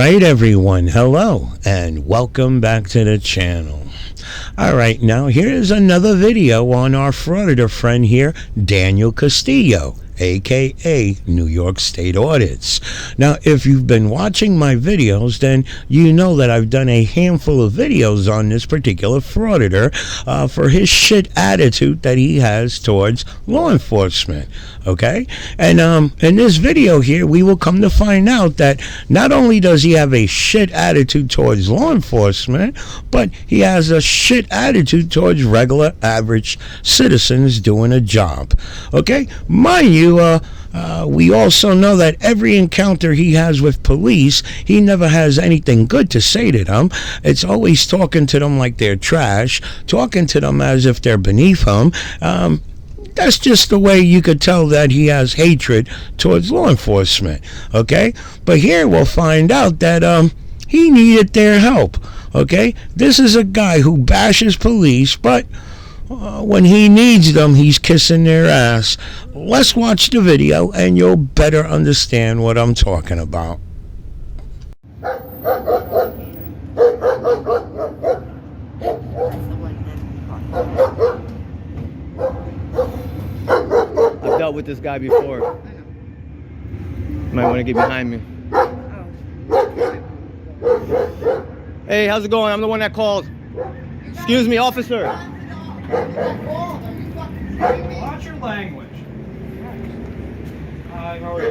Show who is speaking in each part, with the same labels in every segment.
Speaker 1: Alright everyone, hello and welcome back to the channel. Alright, now here's another video on our Frauditor friend here, Daniel Castillo, aka New York State Audits. Now if you've been watching my videos, then you know that I've done a handful of videos on this particular Frauditor for his shit attitude that he has towards law enforcement. Okay, and in this video here we will come to find out that not only does he have a shit attitude towards law enforcement, but he has a shit attitude towards regular average citizens doing a job. Okay, mind you, we also know that every encounter he has with police, he never has anything good to say to them. It's always talking to them like they're trash, talking to them as if they're beneath him. That's just the way you could tell that he has hatred towards law enforcement, okay? But here we'll find out that he needed their help, okay? This is a guy who bashes police, but when he needs them, he's kissing their ass. Let's watch the video and you'll better understand what I'm talking about.
Speaker 2: I've dealt with this guy before. You might want to get behind me. Hey, how's it going? I'm the one that called. Excuse me, officer.
Speaker 3: Watch your language. Hi, how are you?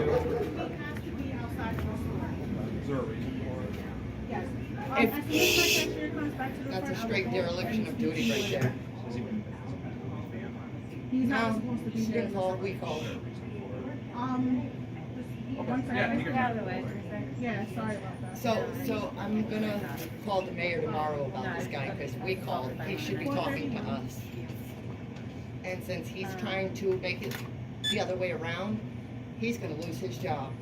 Speaker 4: That's a straight dereliction of duty right there.
Speaker 5: He's not supposed to be
Speaker 4: She
Speaker 5: there.
Speaker 4: didn't call, we called her.
Speaker 5: One second.
Speaker 3: Yeah,
Speaker 5: Out of the way. Yeah, sorry about that.
Speaker 4: So I'm gonna call the mayor tomorrow about this guy, because we called, he should be talking to us. And since he's trying to make it the other way around, he's gonna lose his job.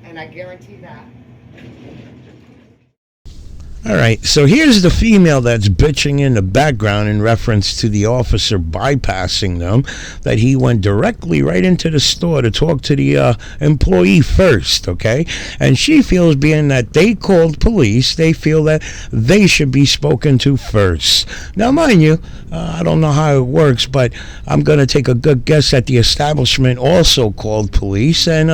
Speaker 4: And I guarantee that.
Speaker 1: Alright, so here's the female that's bitching in the background in reference to the officer bypassing them, that he went directly right into the store to talk to the employee first, okay? And she feels, being that they called police, they feel that they should be spoken to first. Now, mind you, I don't know how it works, but I'm going to take a good guess that the establishment also called police, and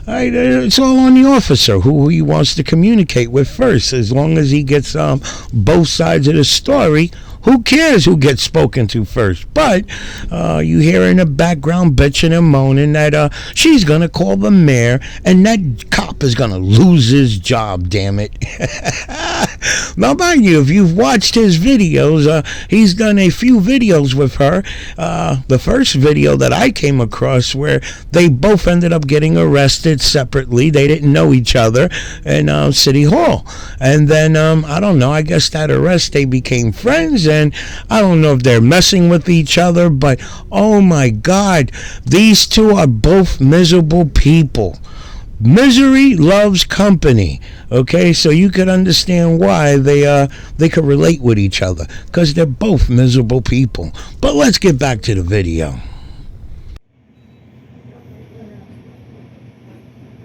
Speaker 1: it's all on the officer who he wants to communicate with first. As long as he gets both sides of the story, who cares who gets spoken to first? But you hear in the background bitching and moaning that she's gonna call the mayor and that cop is gonna lose his job, damn it. Now mind you, if you've watched his videos, he's done a few videos with her. The first video that I came across, where they both ended up getting arrested separately. They didn't know each other in City Hall. And then I don't know, I guess that arrest they became friends, and I don't know if they're messing with each other, but oh my God, these two are both miserable people. Misery loves company, okay? So you could understand why they could relate with each other, because they're both miserable people. But let's get back to the video.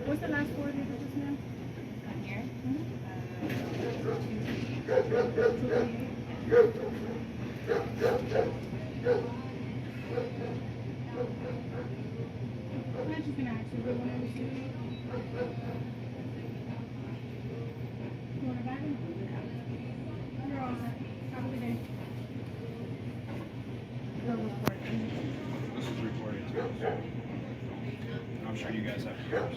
Speaker 5: What's the last four digits, ma'am?
Speaker 4: On here?
Speaker 5: I'm just gonna ask you, do you want to receive it? You want a bag? You're all set. Have a good day. You're recording.
Speaker 3: This is recorded too. I'm sure you guys have yours.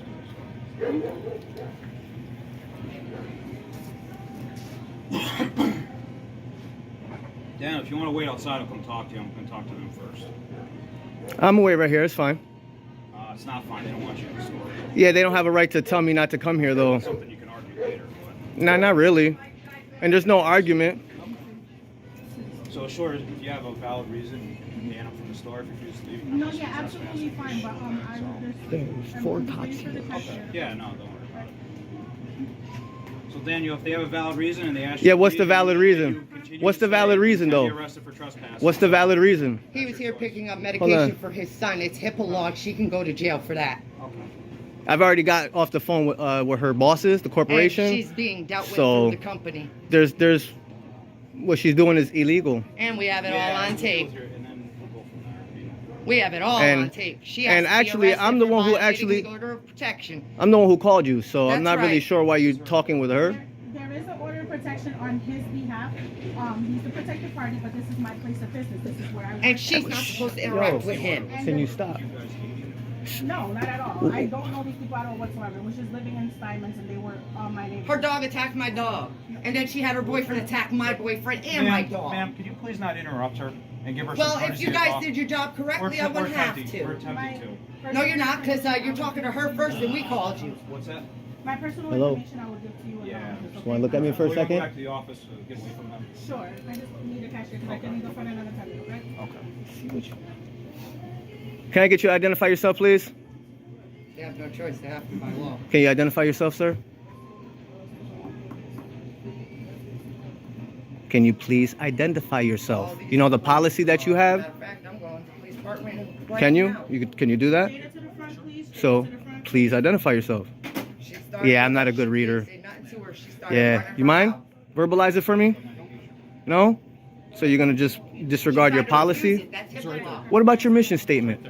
Speaker 3: Dan, if you want to wait outside, I'll come talk to you. I'm going to talk to them first.
Speaker 2: I'm away right here. It's fine.
Speaker 3: It's not fine. They don't want you in the store.
Speaker 2: Yeah, they don't have a right to tell me not to come here, though.
Speaker 3: It's something you can argue later.
Speaker 2: Nah, not really. And there's no argument.
Speaker 3: But... So, sure, if you have a valid reason, you can ban them from the store if you choose to leave.
Speaker 5: No, yeah, absolutely fine, but I will just...
Speaker 2: There's four cops here.
Speaker 3: Okay. Yeah, no, don't worry about it. So, Daniel, if they have a valid reason and they ask you...
Speaker 2: Yeah, what's the valid reason? What's the valid reason, though?
Speaker 3: Arrested for trespass.
Speaker 2: What's the valid reason?
Speaker 4: He was here picking up medication for his son. It's HIPAA law. She can go to jail for that.
Speaker 3: Okay.
Speaker 2: I've already got off the phone with her bosses, the corporation.
Speaker 4: And she's being dealt with
Speaker 2: So-
Speaker 4: through the company.
Speaker 2: There's what she's doing is illegal.
Speaker 4: And we have it all on tape.
Speaker 3: And then we'll go from there.
Speaker 4: We have it all
Speaker 2: And-
Speaker 4: on tape. She has
Speaker 2: and
Speaker 4: to be
Speaker 2: actually,
Speaker 4: arrested
Speaker 2: I'm the
Speaker 4: for
Speaker 2: one who
Speaker 4: violating
Speaker 2: actually-
Speaker 4: the order of protection.
Speaker 2: I'm the one who called you, so I'm
Speaker 4: That's
Speaker 2: not really
Speaker 4: right.
Speaker 2: sure why you're talking with her.
Speaker 5: There is an order of protection on his behalf. He's the protected party, but this is my place of business. This is where I work.
Speaker 4: And she's not supposed to interact with him.
Speaker 5: And
Speaker 2: Can you
Speaker 5: the-
Speaker 2: stop?
Speaker 5: No, not at all. I don't know these people at all whatsoever. We're just living in Steinman's and they were my neighbors.
Speaker 4: Her dog attacked my dog. And then she had her boyfriend attack my boyfriend and my dog.
Speaker 3: Ma'am, could you please not interrupt her and give her some
Speaker 4: Well, if
Speaker 3: courtesy
Speaker 4: you
Speaker 3: to
Speaker 4: guys
Speaker 3: talk?
Speaker 4: did your job correctly, I
Speaker 3: We're
Speaker 4: wouldn't have
Speaker 3: attempting- We're
Speaker 4: to.
Speaker 3: attempting to.
Speaker 4: No, you're not, because you're talking to her first and we called you.
Speaker 3: What's that?
Speaker 5: My personal
Speaker 2: Hello?
Speaker 5: information I will give to you.
Speaker 3: Yeah.
Speaker 5: Just
Speaker 2: Wanna look at me for a
Speaker 3: We'll go
Speaker 2: second?
Speaker 3: back to the office, get away from them.
Speaker 5: Sure. I just need a cashier because I can go find another time, right?
Speaker 3: Okay.
Speaker 2: Can I get you to identify yourself, please?
Speaker 4: They have no choice, they have to by law.
Speaker 2: Can you identify yourself, sir? Can you please identify yourself? You know the policy that you have?
Speaker 4: Matter of fact, I'm going to police department right
Speaker 2: Can you?
Speaker 4: now.
Speaker 2: Can you do that?
Speaker 5: Data to the front, please. Data
Speaker 2: So,
Speaker 5: to the front.
Speaker 2: please identify yourself.
Speaker 4: She started-
Speaker 2: Yeah, I'm not a good
Speaker 4: she
Speaker 2: reader.
Speaker 4: didn't say nothing to her. She started
Speaker 2: Yeah.
Speaker 4: running
Speaker 2: You
Speaker 4: her
Speaker 2: mind?
Speaker 4: mouth.
Speaker 2: Verbalize it for me? No? So you're gonna just disregard your
Speaker 4: She tried to refuse
Speaker 2: policy?
Speaker 4: it. That's HIPAA law.
Speaker 2: What about your mission statement?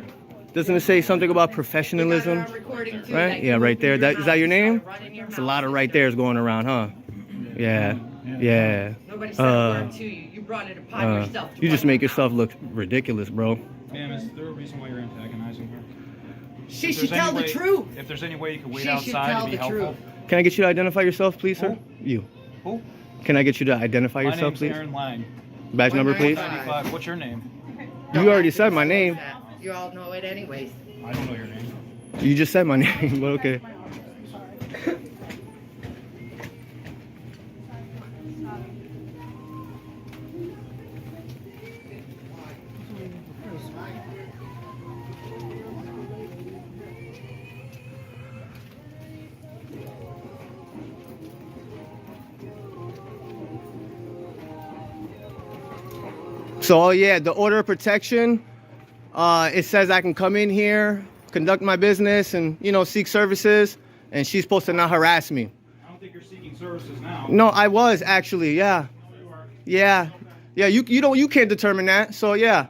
Speaker 2: Doesn't it say something about
Speaker 4: We got it
Speaker 2: professionalism?
Speaker 4: on recording, too,
Speaker 2: Right?
Speaker 4: that
Speaker 2: Yeah,
Speaker 4: you
Speaker 2: right
Speaker 4: opened
Speaker 2: there.
Speaker 4: your
Speaker 2: That is that your
Speaker 4: mouth,
Speaker 2: name?
Speaker 4: started running your
Speaker 2: It's a
Speaker 4: mouth.
Speaker 2: lot of right there's going around, huh? Yeah. Yeah.
Speaker 4: Nobody said a word to you. You brought it upon yourself. to
Speaker 2: You just
Speaker 4: run
Speaker 2: make
Speaker 4: your
Speaker 2: yourself
Speaker 4: mouth.
Speaker 2: look ridiculous, bro.
Speaker 3: Ma'am, is there a reason why you're antagonizing her?
Speaker 4: She
Speaker 3: If
Speaker 4: should
Speaker 3: there's
Speaker 4: tell
Speaker 3: any
Speaker 4: the
Speaker 3: way-
Speaker 4: truth.
Speaker 3: If there's any way you could wait
Speaker 4: She should
Speaker 3: outside
Speaker 4: tell
Speaker 3: to be
Speaker 4: the
Speaker 3: helpful.
Speaker 4: truth.
Speaker 2: Can I get you to identify yourself, please, sir? You.
Speaker 3: Who?
Speaker 2: Can I get you to identify
Speaker 3: My
Speaker 2: yourself,
Speaker 3: name's
Speaker 2: please?
Speaker 3: Aaron Lang.
Speaker 2: Badge number, please.
Speaker 3: 95. What's your name?
Speaker 2: You already said my name.
Speaker 4: You all know it anyways.
Speaker 3: I don't know your name.
Speaker 2: You just said my name, but okay.
Speaker 5: My office. I'm sorry.
Speaker 2: So, oh yeah, the order of protection, it says I can come in here, conduct my business, and, you know, seek services, and she's supposed to not harass me.
Speaker 3: I don't think you're seeking services now.
Speaker 2: No, I was actually, yeah. Yeah. Yeah, you can't determine that, so yeah.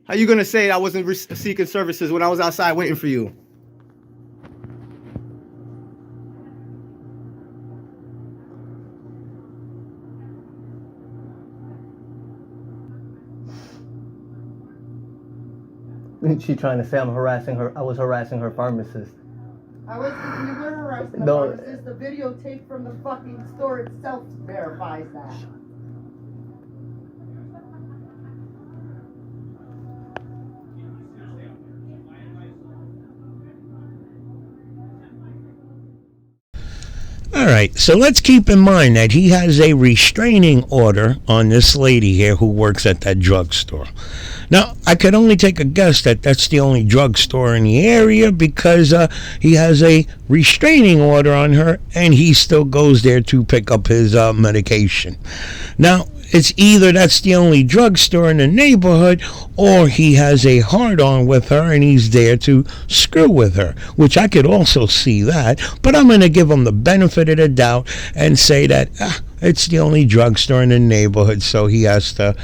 Speaker 2: How you gonna say I wasn't seeking services when I was outside waiting for you? She trying to say I'm harassing her. I was harassing her pharmacist.
Speaker 4: You were harassing the
Speaker 2: No.
Speaker 4: pharmacist. The videotape from the fucking store itself verifies that.
Speaker 1: All right, so let's keep in mind that he has a restraining order on this lady here who works at that drugstore. Now, I could only take a guess that that's the only drugstore in the area because he has a restraining order on her and he still goes there to pick up his medication. Now, it's either that's the only drugstore in the neighborhood or he has a hard-on with her and he's there to screw with her, which I could also see that, but I'm going to give him the benefit of the doubt and say that it's the only drugstore in the neighborhood, so he has to,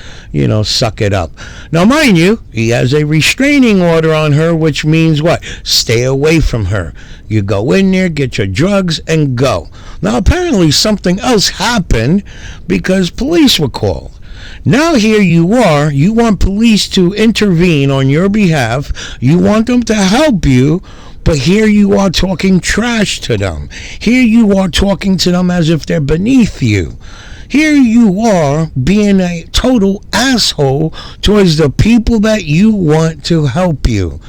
Speaker 1: suck it up. Now, mind you, he has a restraining order on her, which means what? Stay away from her. You go in there, get your drugs, and go. Now, apparently something else happened because police were called. Now here you are, you want police to intervene on your behalf, you want them to help you, but here you are talking trash to them. Here you are talking to them as if they're beneath you. Here you are being a total asshole towards the people that you want to help you.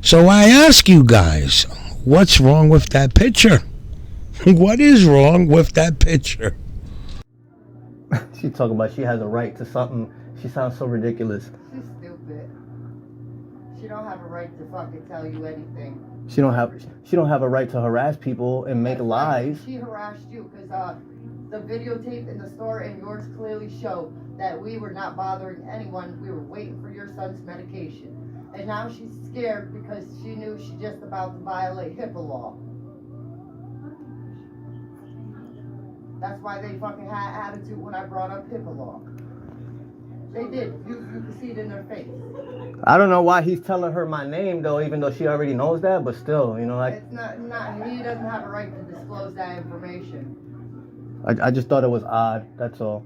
Speaker 1: So I ask you guys, what's wrong with that picture? What is wrong with that picture?
Speaker 2: She talking about she has a right to something. She sounds so ridiculous.
Speaker 4: She's stupid. She don't have a right to fucking tell you anything.
Speaker 2: She don't have a right to harass people and make lies.
Speaker 4: She harassed you because the videotape in the store and yours clearly show that we were not bothering anyone. We were waiting for your son's medication. And now she's scared because she knew she just about to violate HIPAA law. That's why they fucking had attitude when I brought up HIPAA law. They did. You can see it in their face.
Speaker 2: I don't know why he's telling her my name though, even though she already knows that, but still, you know, like.
Speaker 4: It's not, he doesn't have a right to disclose that information.
Speaker 2: I just thought it was odd, that's all.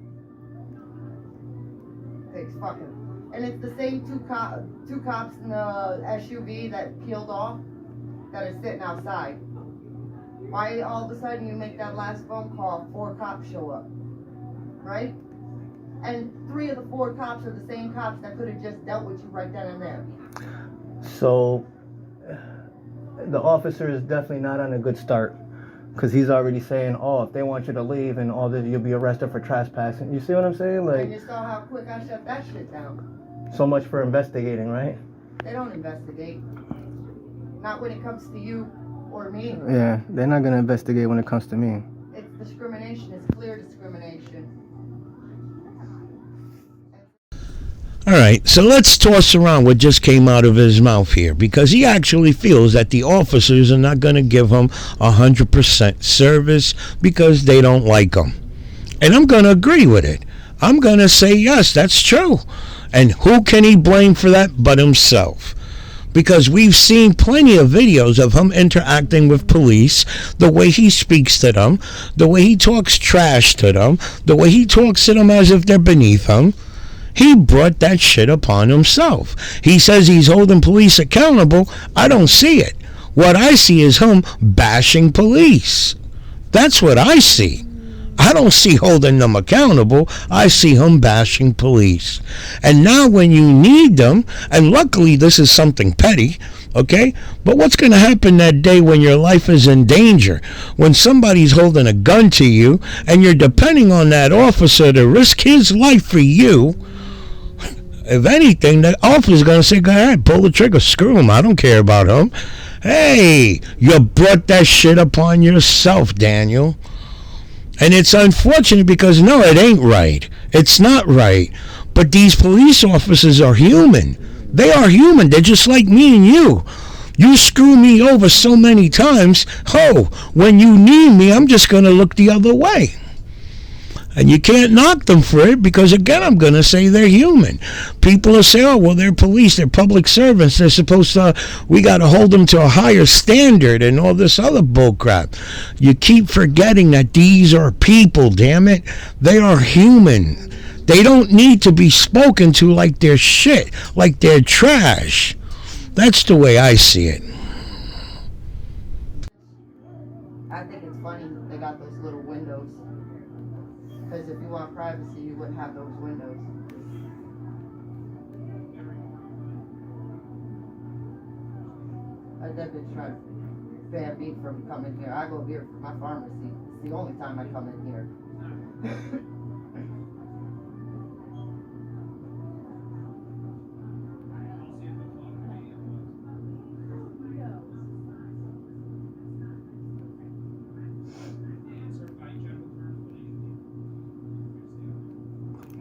Speaker 4: It's fucking. And it's the same two cops in the SUV that peeled off that are sitting outside. Why all of a sudden you make that last phone call, 4 cops show up, right? And 3 of the 4 cops are the same cops that could have just dealt with you right then and there.
Speaker 2: So, the officer is definitely not on a good start. Because he's already saying, oh, if they want you to leave and all this, you'll be arrested for trespassing. You see what I'm saying? Like,
Speaker 4: and you saw how quick I shut that shit down.
Speaker 2: So much for investigating, right?
Speaker 4: They don't investigate. Not when it comes to you or me.
Speaker 2: Yeah, they're not going to investigate when it comes to me.
Speaker 4: It's discrimination. It's clear discrimination.
Speaker 1: All right, so let's toss around what just came out of his mouth here, because he actually feels that the officers are not going to give him 100% service because they don't like him. And I'm going to agree with it. I'm going to say, yes, that's true. And who can he blame for that but himself? Because we've seen plenty of videos of him interacting with police, the way he speaks to them, the way he talks trash to them, the way he talks to them as if they're beneath him. He brought that shit upon himself. He says he's holding police accountable. I don't see it. What I see is him bashing police. That's what I see. I don't see holding them accountable. I see him bashing police. And now when you need them, and luckily this is something petty, okay? But what's going to happen that day when your life is in danger? When somebody's holding a gun to you and you're depending on that officer to risk his life for you? If anything, the officer's going to say, go ahead, pull the trigger, screw him, I don't care about him. Hey, you brought that shit upon yourself, Daniel. And it's unfortunate because, no, it ain't right. It's not right. But these police officers are human. They are human. They're just like me and you. You screw me over so many times, when you need me, I'm just going to look the other way. And you can't knock them for it because, again, I'm going to say they're human. People will say, oh, well, they're police, they're public servants, they're supposed to, we got to hold them to a higher standard and all this other bullcrap. You keep forgetting that these are people, damn it. They are human. They don't need to be spoken to like they're shit, like they're trash. That's the way I see it.
Speaker 4: I think it's funny they got those little windows. Because if you want privacy, you wouldn't have those windows. I definitely try to ban me from coming here. I go here for my pharmacy. It's the only time I come in here.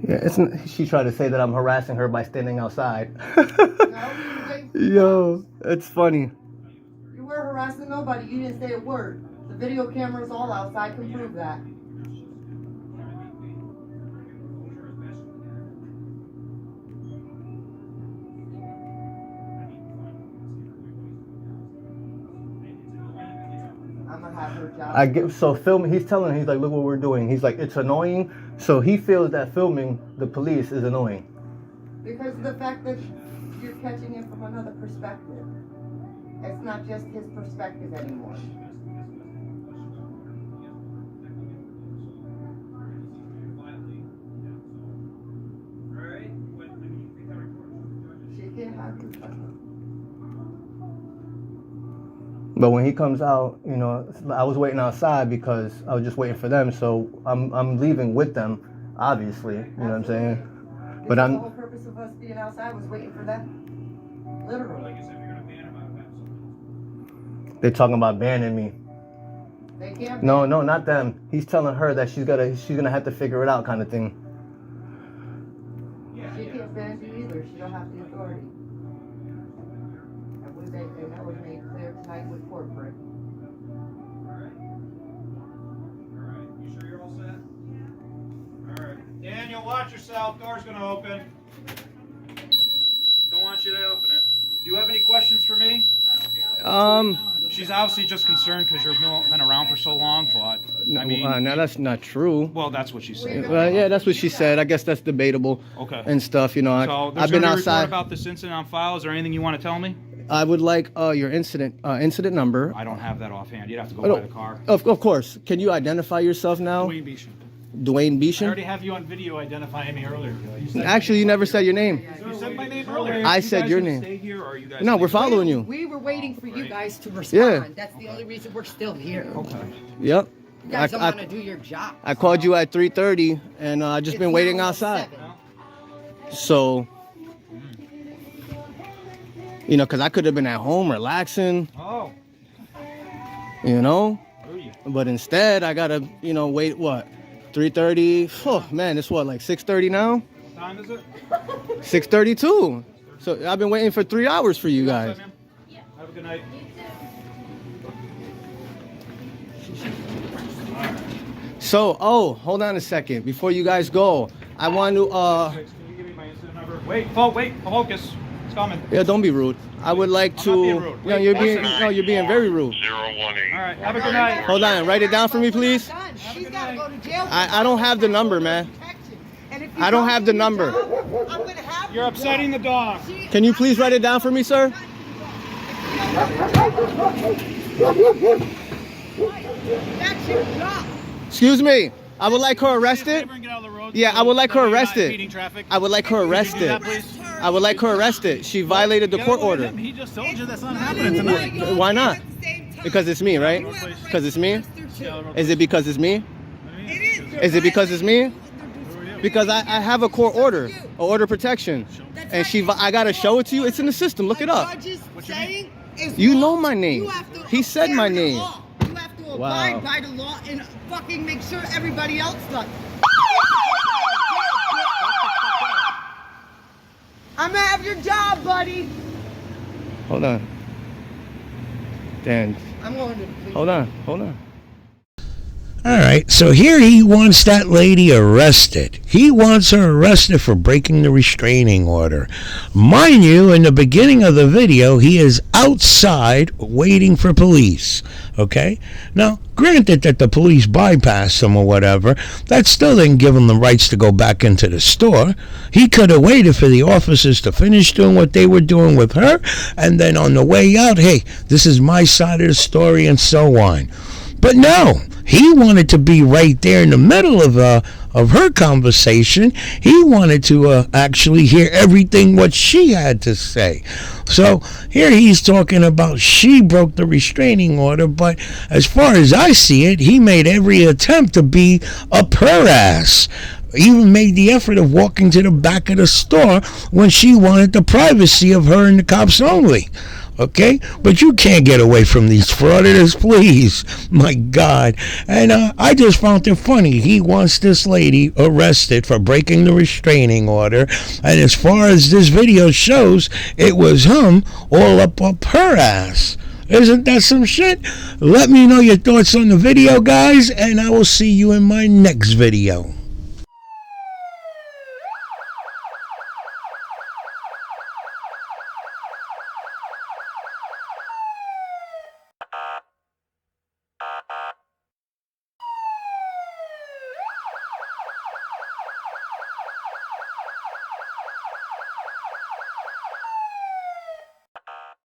Speaker 2: Yeah, she tried to say that I'm harassing her by standing outside.
Speaker 4: No,
Speaker 2: Yo, it's funny.
Speaker 4: you were harassing nobody. You didn't say a word. The video cameras all outside can prove that. I'm gonna have her job.
Speaker 2: So filming, he's telling her, he's like, look what we're doing. He's like, it's annoying. So he feels that filming the police is annoying.
Speaker 4: Because of the fact that you're catching it from another perspective. It's not just his perspective anymore. She can't have you.
Speaker 2: But when he comes out, you know, I was waiting outside because I was just waiting for them. So I'm leaving with them, obviously. You know what I'm saying? But
Speaker 4: the whole purpose of us being outside was waiting for them. Literally.
Speaker 2: They're talking about banning me.
Speaker 4: They can't.
Speaker 2: No, not them. He's telling her that she's gonna have to figure it out, kind of thing.
Speaker 4: She can't ban you either. She don't have the authority. mistake, and that was made clear tonight with corporate.
Speaker 3: Alright, you sure you're all set? Alright. Daniel, watch yourself. Door's gonna open. Don't want you to open it. Do you have any questions for me?
Speaker 2: She's
Speaker 3: She's obviously just concerned because you've been around for so long, but I mean,
Speaker 2: now that's not true.
Speaker 3: well, that's what she said.
Speaker 2: Well, yeah, that's what she said. I guess that's debatable.
Speaker 3: Okay.
Speaker 2: And stuff, you know.
Speaker 3: So there's
Speaker 2: I've been
Speaker 3: gonna be a report
Speaker 2: outside.
Speaker 3: about this incident on file. Is there anything you want to tell me?
Speaker 2: I would like your incident number.
Speaker 3: I don't have that offhand. You'd have to go
Speaker 2: Oh,
Speaker 3: by the car.
Speaker 2: Of course. Can you identify yourself now?
Speaker 6: Dwayne Beecham.
Speaker 2: Dwayne
Speaker 6: I
Speaker 2: Beecham?
Speaker 6: already have you on video identifying me earlier.
Speaker 2: Actually, you never said your name.
Speaker 6: You said my name earlier.
Speaker 2: I
Speaker 3: You
Speaker 2: said
Speaker 3: guys
Speaker 2: your
Speaker 3: gonna
Speaker 2: name.
Speaker 3: Stay here, or are you guys
Speaker 2: No, we're
Speaker 3: leaving?
Speaker 2: following you.
Speaker 4: We were waiting for you guys to respond.
Speaker 2: Yeah.
Speaker 4: That's the only reason we're still here.
Speaker 3: Okay.
Speaker 2: Yep.
Speaker 4: You guys don't
Speaker 2: I-
Speaker 4: want to do your job.
Speaker 2: I called you at 3:30, and I just been
Speaker 4: It's
Speaker 2: waiting
Speaker 4: now
Speaker 2: outside.
Speaker 4: 7.
Speaker 2: So, you know, because I could have been at home relaxing,
Speaker 3: Oh.
Speaker 2: you know,
Speaker 3: Who are you?
Speaker 2: but instead I gotta, you know, wait. What? 3:30. Oh man, it's what, like 6:30 now?
Speaker 3: What time is it?
Speaker 2: 6:32. So I've been waiting for 3 hours for you guys.
Speaker 3: Outside, ma'am? Have a good night.
Speaker 2: So, oh, hold on a second. Before you guys go, I want to,
Speaker 3: Can you give me my incident number? Wait, focus. It's coming.
Speaker 2: yeah, don't be rude. I would like
Speaker 3: I'm
Speaker 2: to.
Speaker 3: not being rude.
Speaker 2: No,
Speaker 3: Wait,
Speaker 2: you're
Speaker 3: one
Speaker 2: being,
Speaker 3: second.
Speaker 2: no, you're being very rude.
Speaker 7: 018.
Speaker 3: All right, have a good night.
Speaker 2: Hold on, write it down for me, please.
Speaker 4: She's got to go to jail.
Speaker 2: I don't have the number, man.
Speaker 4: And if you
Speaker 2: I don't have the
Speaker 4: do your
Speaker 2: number.
Speaker 4: job, I'm going to have
Speaker 3: You're upsetting the dog.
Speaker 2: Can you please write it down for me, sir?
Speaker 4: That's your job.
Speaker 2: Excuse me. I would like her arrested.
Speaker 6: Get out of the road.
Speaker 2: Yeah, I would like her
Speaker 6: So you're not
Speaker 2: arrested.
Speaker 6: impeding traffic.
Speaker 2: I would like her
Speaker 6: Could you do
Speaker 2: arrested.
Speaker 6: that, please?
Speaker 2: I would like her arrested. She violated the
Speaker 6: You
Speaker 2: court
Speaker 6: gotta go with
Speaker 2: order.
Speaker 6: him. He just told you that's not happening tonight.
Speaker 2: Why not? Because it's me, right? Because it's me? Is it because it's me? Is it because it's me? Because I have a court order, an order of protection. And I gotta show it to you. It's in the system. Look it up. You know my name. He said my name.
Speaker 4: You have to
Speaker 2: Wow.
Speaker 4: abide by the law and fucking make sure everybody else does. I'm gonna have your job, buddy.
Speaker 2: Hold on. Dan,
Speaker 4: I'm going to the police.
Speaker 2: hold on.
Speaker 1: All right, so here he wants that lady arrested. He wants her arrested for breaking the restraining order. Mind you, in the beginning of the video, he is outside waiting for police, okay? Now, granted that the police bypassed him or whatever, that still didn't give him the rights to go back into the store. He could have waited for the officers to finish doing what they were doing with her, and then on the way out, hey, this is my side of the story and so on. But no, he wanted to be right there in the middle of her conversation. He wanted to actually hear everything what she had to say. So here he's talking about she broke the restraining order, but as far as I see it, he made every attempt to be up her ass. Even made the effort of walking to the back of the store when she wanted the privacy of her and the cops only. Okay? But you can't get away from these frauditors, please. My God. And I just found it funny. He wants this lady arrested for breaking the restraining order. And as far as this video shows, it was him all up her ass. Isn't that some shit? Let me know your thoughts on the video, guys, and I will see you in my next video.